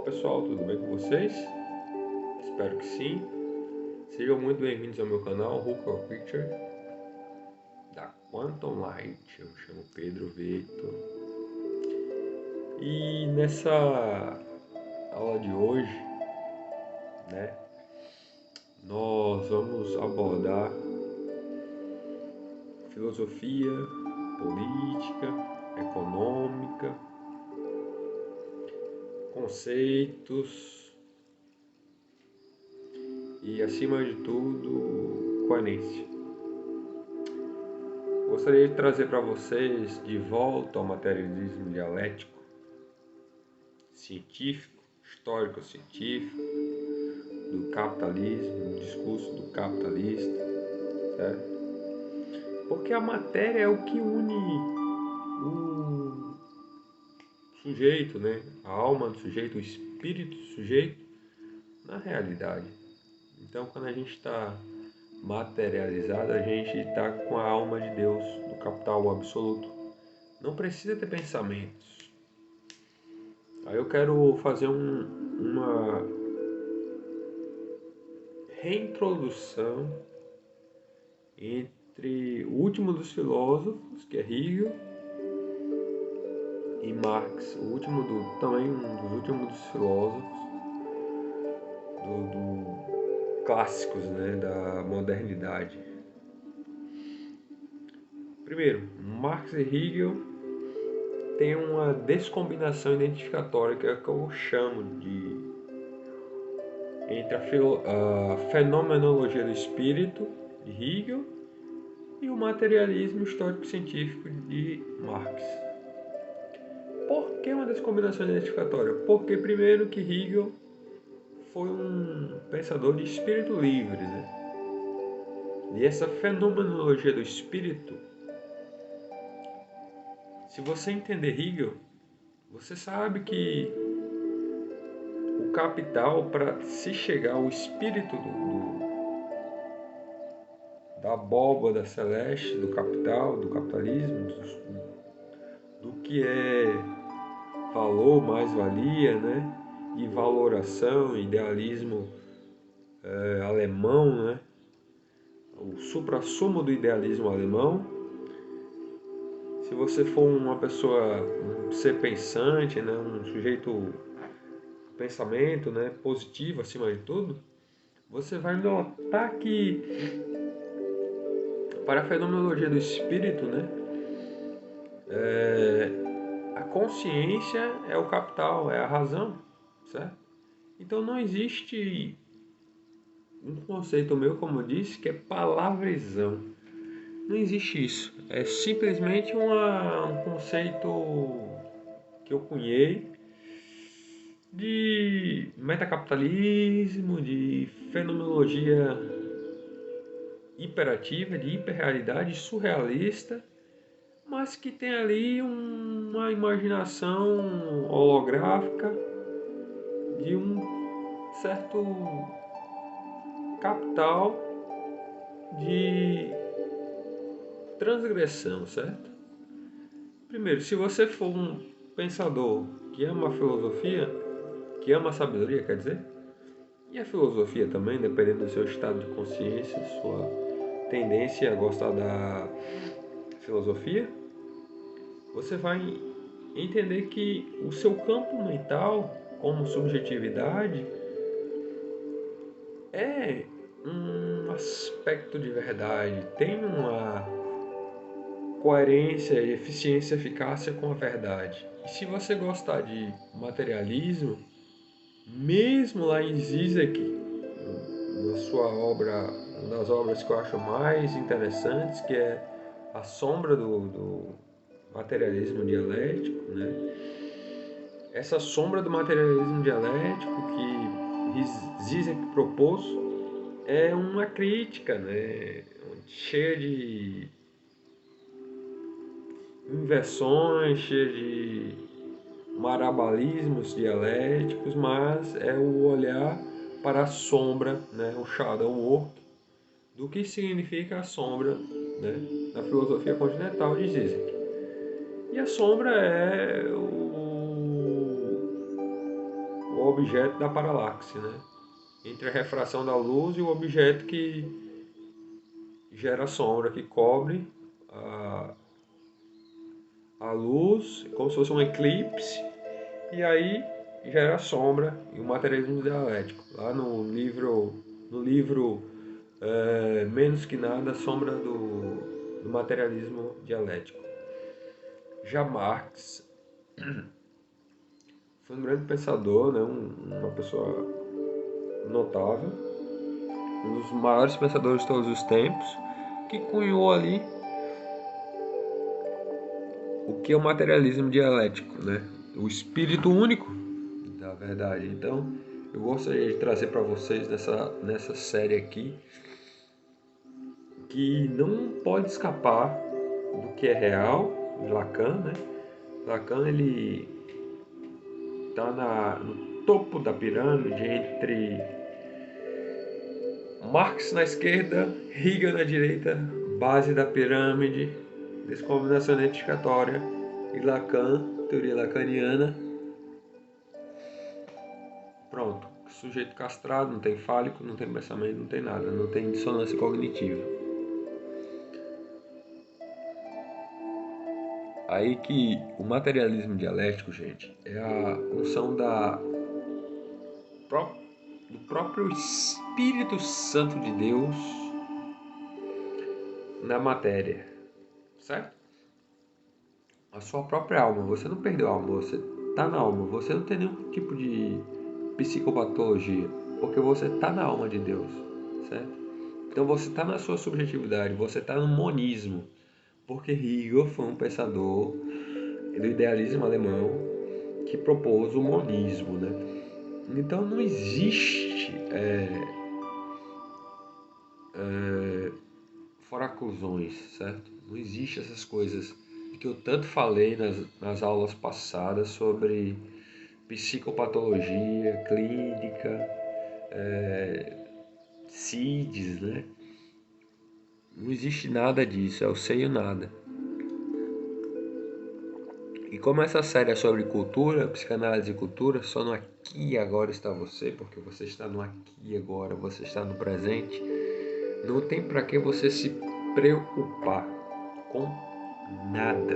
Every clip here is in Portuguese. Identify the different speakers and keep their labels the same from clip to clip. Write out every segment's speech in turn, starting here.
Speaker 1: pessoal, tudo bem com vocês? Espero que sim. Sejam muito bem-vindos ao meu canal Hooker Picture da Quantum Light. Eu me chamo Pedro Vitor e nessa aula de hoje, nós vamos abordar filosofia, política, econômica, conceitos e, acima de tudo, coerência. Gostaria de trazer para vocês de volta ao materialismo dialético, científico, histórico-científico, do capitalismo, do discurso do capitalista, certo? Porque a matéria é o que une o sujeito, a alma do sujeito, o espírito do sujeito na realidade. Então, quando a gente está materializado, a gente está com a alma de Deus, do capital absoluto. Não precisa ter pensamentos. Aí eu quero fazer uma reintrodução entre o último dos filósofos, que é Hegel, e Marx, também um dos últimos dos filósofos clássicos, da modernidade. Primeiro, Marx e Hegel têm uma descombinação identificatória que eu chamo de entre a fenomenologia do espírito de Hegel e o materialismo histórico-científico de Marx. Por que uma descombinação identificatória? Porque primeiro que Hegel foi um pensador de espírito livre, E essa fenomenologia do espírito, se você entender Hegel, você sabe que o capital, para se chegar ao espírito da abóbada celeste, do capital, do capitalismo, do que é valor, mais-valia, e valoração, idealismo alemão, o suprassumo do idealismo alemão. Se você for uma pessoa, um ser pensante, um sujeito pensamento, positivo acima de tudo, você vai notar que para a fenomenologia do espírito, a consciência é o capital, é a razão, certo? Então não existe um conceito meu, como eu disse, que é palavrizão. Não existe isso. É simplesmente um conceito que eu cunhei de metacapitalismo, de fenomenologia hiperativa, de hiperrealidade surrealista, mas que tem ali uma imaginação holográfica de um certo capital de transgressão, certo? Primeiro, se você for um pensador que ama a filosofia, que ama a sabedoria, quer dizer, e a filosofia também, dependendo do seu estado de consciência, sua tendência a gostar da filosofia, você vai entender que o seu campo mental, como subjetividade, é um aspecto de verdade, tem uma coerência, eficiência, eficácia com a verdade. E se você gostar de materialismo, mesmo lá em Zizek, na sua obra, uma das obras que eu acho mais interessantes, que é A Sombra do Materialismo Dialético, Essa sombra do materialismo dialético que Zizek propôs é uma crítica, cheia de inversões, cheia de marabalismos dialéticos, mas é o olhar para a sombra, o shadow work, do que significa a sombra, na filosofia continental de Zizek. E a sombra é o objeto da paralaxe, né? Entre a refração da luz e o objeto que gera sombra, que cobre a luz, como se fosse um eclipse, e aí gera sombra e o materialismo dialético. Lá no livro Menos que Nada, Sombra do Materialismo Dialético. Já Marx foi um grande pensador, né? Uma pessoa notável, um dos maiores pensadores de todos os tempos, que cunhou ali o que é o materialismo dialético, né? O espírito único da verdade. Então, eu gostaria de trazer para vocês nessa série aqui que não pode escapar do que é real, de Lacan, né? Lacan, ele está no topo da pirâmide entre Marx na esquerda, Hegel na direita, base da pirâmide, descombinação identificatória, e Lacan, teoria lacaniana. Pronto, sujeito castrado, não tem fálico, não tem pensamento, não tem nada, não tem dissonância cognitiva. Aí que o materialismo dialético, gente, é a função do próprio Espírito Santo de Deus na matéria, certo? A sua própria alma, você não perdeu a alma, você está na alma, você não tem nenhum tipo de psicopatologia, porque você está na alma de Deus, certo? Então você está na sua subjetividade, você está no monismo, porque Hegel foi um pensador do idealismo alemão que propôs o monismo, né? Então não existe foraclusões, certo? Não existe essas coisas que eu tanto falei nas aulas passadas sobre psicopatologia clínica, CIDs, né? Não existe nada disso, é o sei o nada. E como essa série é sobre cultura, psicanálise e cultura, só no aqui e agora está você, porque você está no aqui e agora, você está no presente, não tem para que você se preocupar com nada.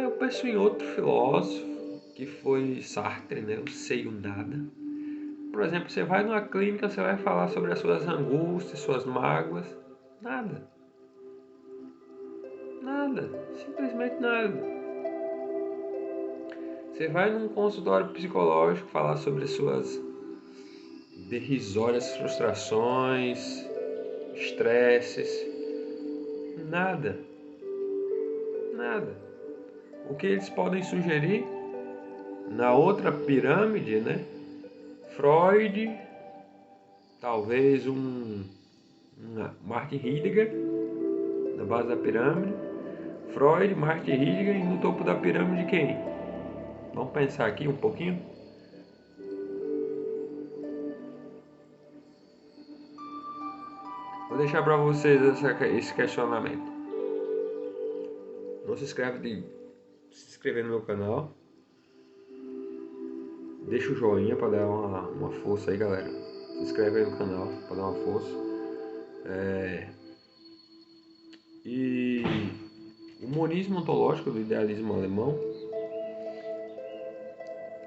Speaker 1: Eu penso em outro filósofo, que foi Sartre, né? Eu sei o nada. Por exemplo, você vai numa clínica, você vai falar sobre as suas angústias, suas mágoas. Nada. Nada. Simplesmente nada. Você vai num consultório psicológico falar sobre as suas derrisórias frustrações, estresses. Nada. Nada. O que eles podem sugerir na outra pirâmide, né? Freud, talvez um Martin Heidegger na base da pirâmide. Freud, Martin Heidegger, e no topo da pirâmide quem? Vamos pensar aqui um pouquinho. Vou deixar para vocês esse questionamento. Não se inscrever no meu canal. Deixa o joinha para dar uma força aí, galera. Se inscreve aí no canal para dar uma força. E o monismo ontológico do idealismo alemão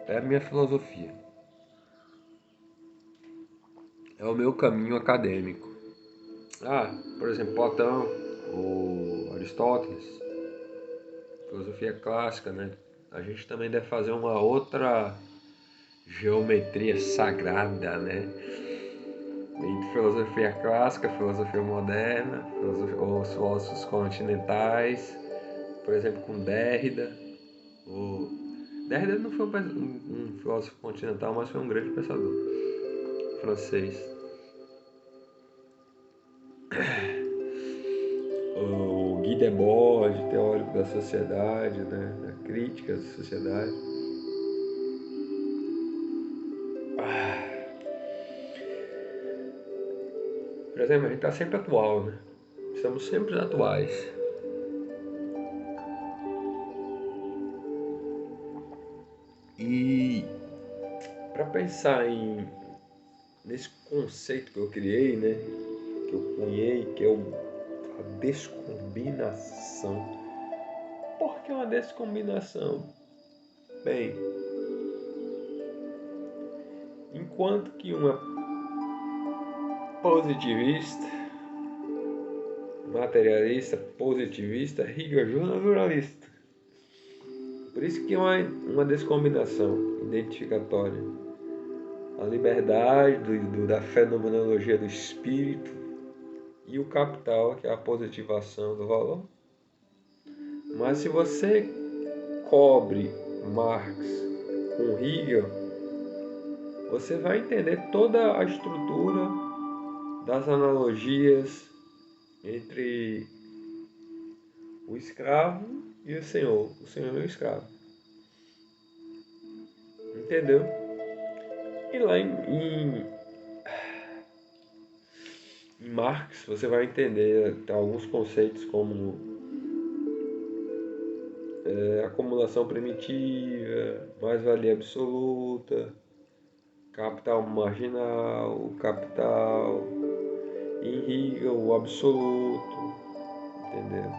Speaker 1: é a minha filosofia. É o meu caminho acadêmico. Por exemplo, Platão, ou Aristóteles, filosofia clássica, né? A gente também deve fazer uma outra geometria sagrada, né? Entre filosofia clássica, filosofia moderna, os filósofos continentais, por exemplo, com Derrida. Derrida não foi um filósofo continental, mas foi um grande pensador francês. O Guy Debord, teórico da sociedade, né? Da crítica da sociedade. Por exemplo, a gente está sempre atual, né? Estamos sempre atuais. E pensar nesse conceito que eu criei, né? Que eu cunhei, que é a descombinação. Por que uma descombinação? Bem, enquanto que uma positivista, materialista, positivista, Hegel naturalista. Por isso que é uma descombinação identificatória. A liberdade da fenomenologia do espírito e o capital, que é a positivação do valor. Mas se você cobre Marx com Hegel, você vai entender toda a estrutura das analogias entre o escravo e o senhor e o escravo. Entendeu? E lá em Marx você vai entender alguns conceitos como acumulação primitiva, mais-valia absoluta, capital marginal, capital, em Hegel, o absoluto, entendeu?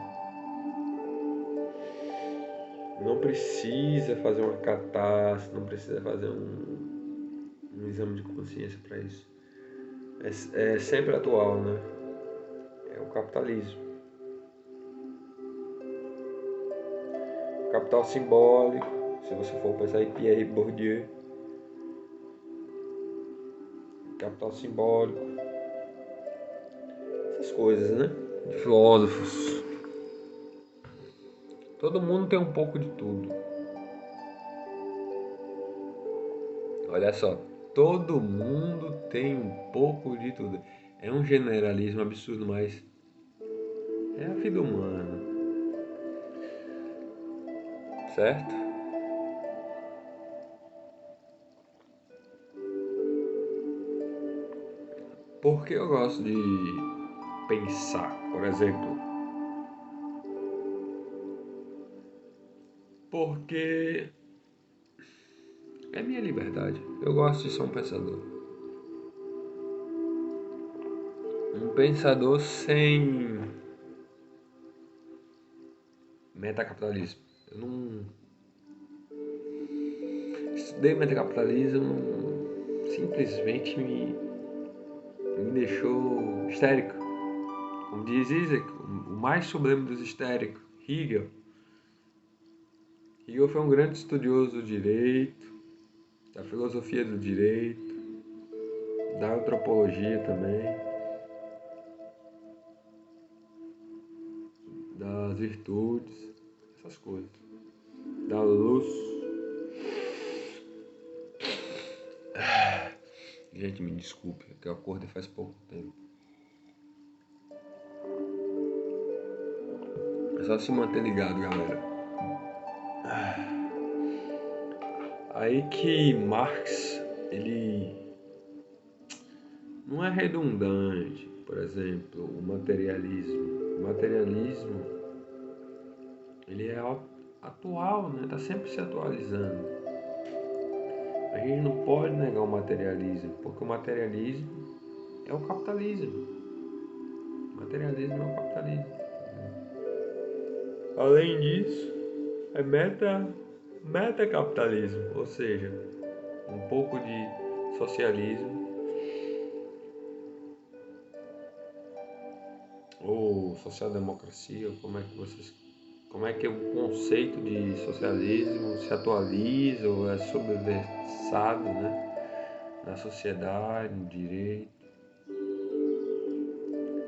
Speaker 1: Não precisa fazer uma catástrofe, não precisa fazer um exame de consciência para isso. É sempre atual, né? É o capitalismo. Capital simbólico, se você for pensar em Pierre Bourdieu. Capital simbólico. Essas coisas, né? De filósofos. Todo mundo tem um pouco de tudo. Olha só, todo mundo tem um pouco de tudo. É um generalismo absurdo, mas é a vida humana, certo? Por que eu gosto de pensar, por exemplo? Porque é minha liberdade. Eu gosto de ser um pensador. Um pensador sem metacapitalismo. Eu não estudei metacapitalismo, simplesmente me deixou histérico. Como diz Isaac, o mais sublime dos histéricos, Hegel. Hegel foi um grande estudioso do direito, da filosofia do direito, da antropologia também, das virtudes, essas coisas, da luz. Gente, me desculpe, que eu acordei faz pouco tempo. É só se manter ligado, galera. Aí que Marx, ele não é redundante, por exemplo, o materialismo. O materialismo, ele é atual, né? Tá sempre se atualizando. A gente não pode negar o materialismo, porque o materialismo é o capitalismo. O materialismo é o capitalismo. Além disso, é metacapitalismo, ou seja, um pouco de socialismo ou social-democracia, como é que o conceito de socialismo se atualiza ou é subversado, né, na sociedade, no direito,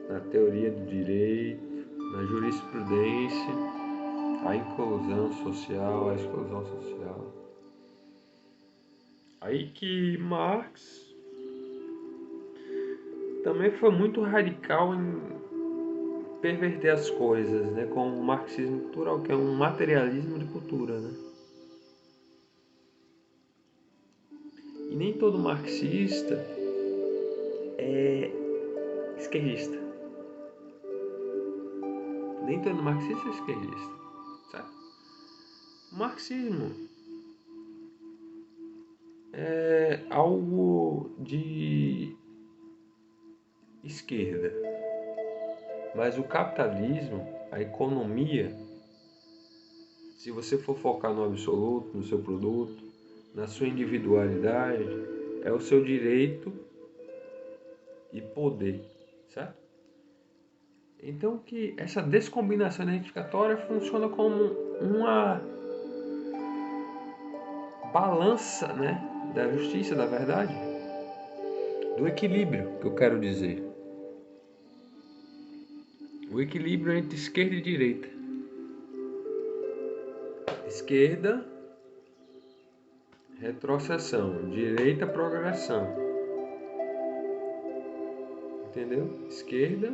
Speaker 1: na teoria do direito, na jurisprudência, a inclusão social, a exclusão social. Aí que Marx também foi muito radical em perverter as coisas, né, com o marxismo cultural, que é um materialismo de cultura, né? E nem todo marxista é esquerdista. Nem todo marxista é esquerdista, certo? O marxismo é algo de esquerda. Mas o capitalismo, a economia, se você for focar no absoluto, no seu produto, na sua individualidade, é o seu direito e poder, certo? Então que essa descombinação identificatória funciona como uma balança, né, da justiça, da verdade, do equilíbrio, que eu quero dizer. O equilíbrio entre esquerda e direita. Esquerda, retrocessão. Direita, progressão. Entendeu? Esquerda,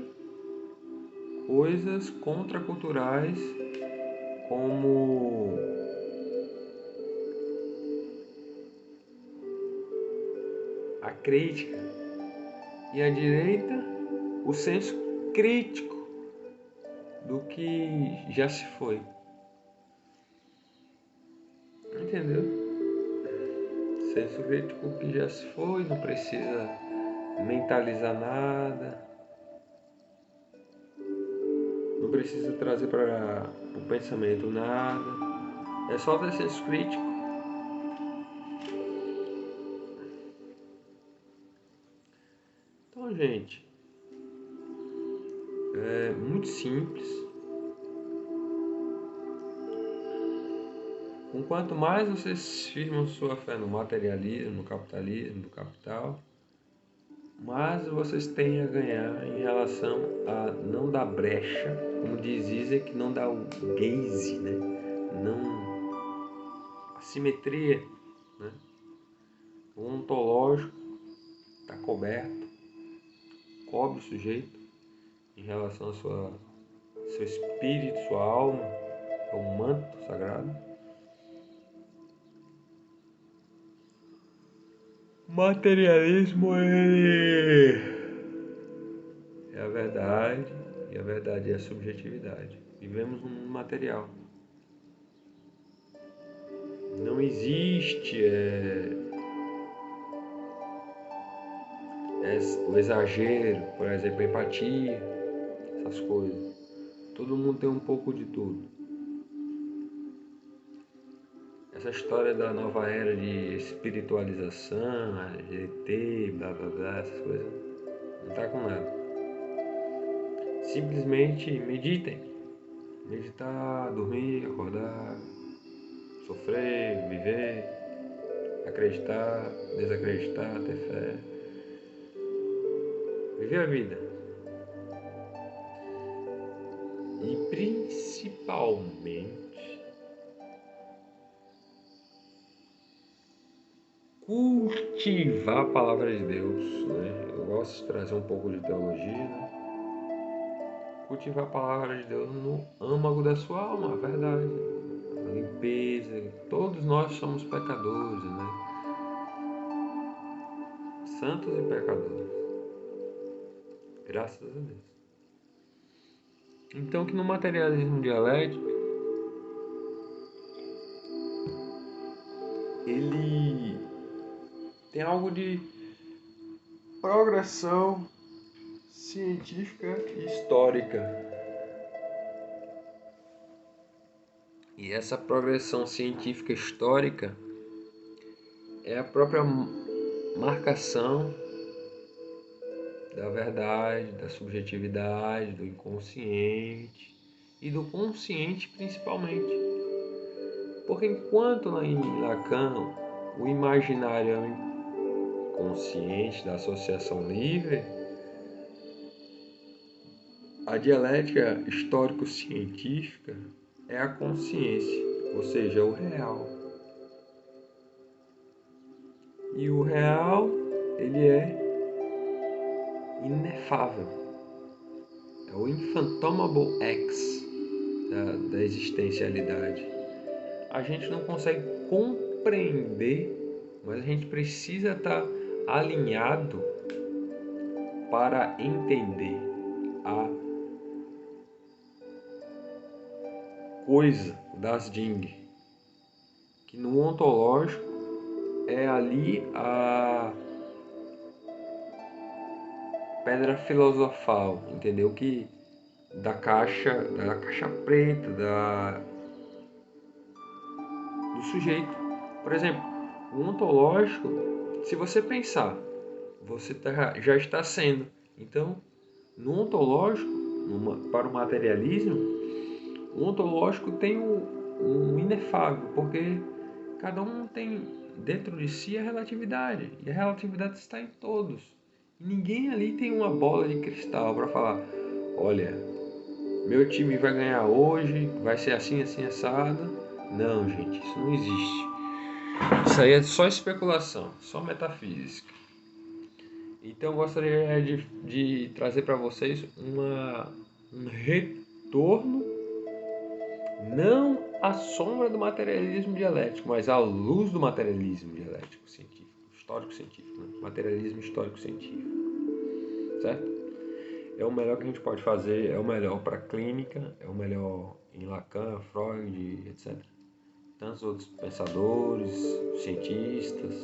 Speaker 1: coisas contraculturais como a crítica. E a direita, o senso crítico do que já se foi. Entendeu? Senso crítico do que já se foi, não precisa mentalizar nada, não precisa trazer para o pensamento nada, é só ter senso crítico. Então, gente, é muito simples. Com quanto mais vocês firmam sua fé no materialismo, no capitalismo, no capital, mais vocês têm a ganhar em relação a não dar brecha, como diz Zizek, não dar o gaze, né? Não a simetria, né? O ontológico está coberto, cobre o sujeito em relação ao seu espírito, sua alma, ao manto sagrado. Materialismo é a verdade, e a verdade é a subjetividade. Vivemos num mundo material. Não existe o exagero, por exemplo, a empatia, essas coisas. Todo mundo tem um pouco de tudo. Essa história da nova era de espiritualização, GT, blá blá blá, essas coisas, não tá com nada. Simplesmente meditem. Meditar, dormir, acordar, sofrer, viver, acreditar, desacreditar, ter fé. Viver a vida. E principalmente cultivar a palavra de Deus, né? Eu gosto de trazer um pouco de teologia, né? Cultivar a palavra de Deus no âmago da sua alma, a verdade, a limpeza. Todos nós somos pecadores, né? Santos e pecadores. Graças a Deus. Então que no materialismo dialético ele tem algo de progressão científica e histórica. E essa progressão científica histórica é a própria marcação da verdade, da subjetividade, do inconsciente e do consciente principalmente. Porque enquanto lá em Lacan o imaginário é o inconsciente da associação livre, a dialética histórico-científica é a consciência, ou seja, o real. E o real, ele é inefável. É o infathomable X da existencialidade. A gente não consegue compreender, mas a gente precisa estar alinhado para entender a coisa das Ding, que no ontológico é ali a pedra filosofal, entendeu? Que da caixa preta, do sujeito. Por exemplo, o ontológico, se você pensar, você já está sendo. Então, no ontológico, para o materialismo, o ontológico tem um inefável, porque cada um tem dentro de si a relatividade, e a relatividade está em todos. E ninguém ali tem uma bola de cristal para falar: olha, meu time vai ganhar hoje, vai ser assim, assim, assado. Não, gente, isso não existe. Isso aí é só especulação, só metafísica. Então eu gostaria de trazer para vocês um retorno, não à sombra do materialismo dialético, mas à luz do materialismo dialético científico, histórico-científico, né? Materialismo histórico-científico, certo? É o melhor que a gente pode fazer, é o melhor para a clínica, é o melhor em Lacan, Freud, etc. Tantos outros pensadores, cientistas,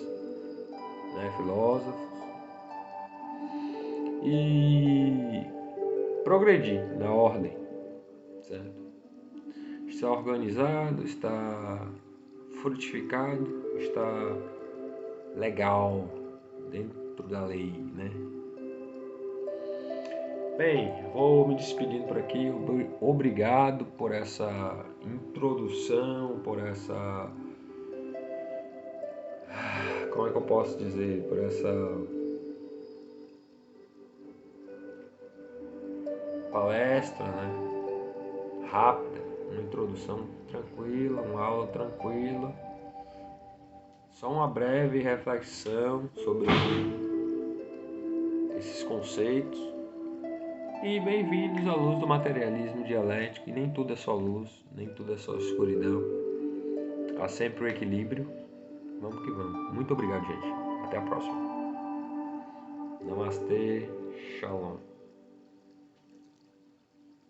Speaker 1: né, filósofos. E progredir na ordem, certo? Está organizado, está frutificado, está legal dentro da lei, né? Bem, vou me despedindo por aqui. Obrigado por essa introdução, por essa... Como é que eu posso dizer? Por essa palestra, né? Rápida, uma introdução tranquila, uma aula tranquila. Só uma breve reflexão sobre esses conceitos. E bem-vindos à luz do materialismo dialético, e nem tudo é só luz, nem tudo é só escuridão. Há sempre o equilíbrio. Vamos que vamos. Muito obrigado, gente. Até a próxima. Namastê, Shalom.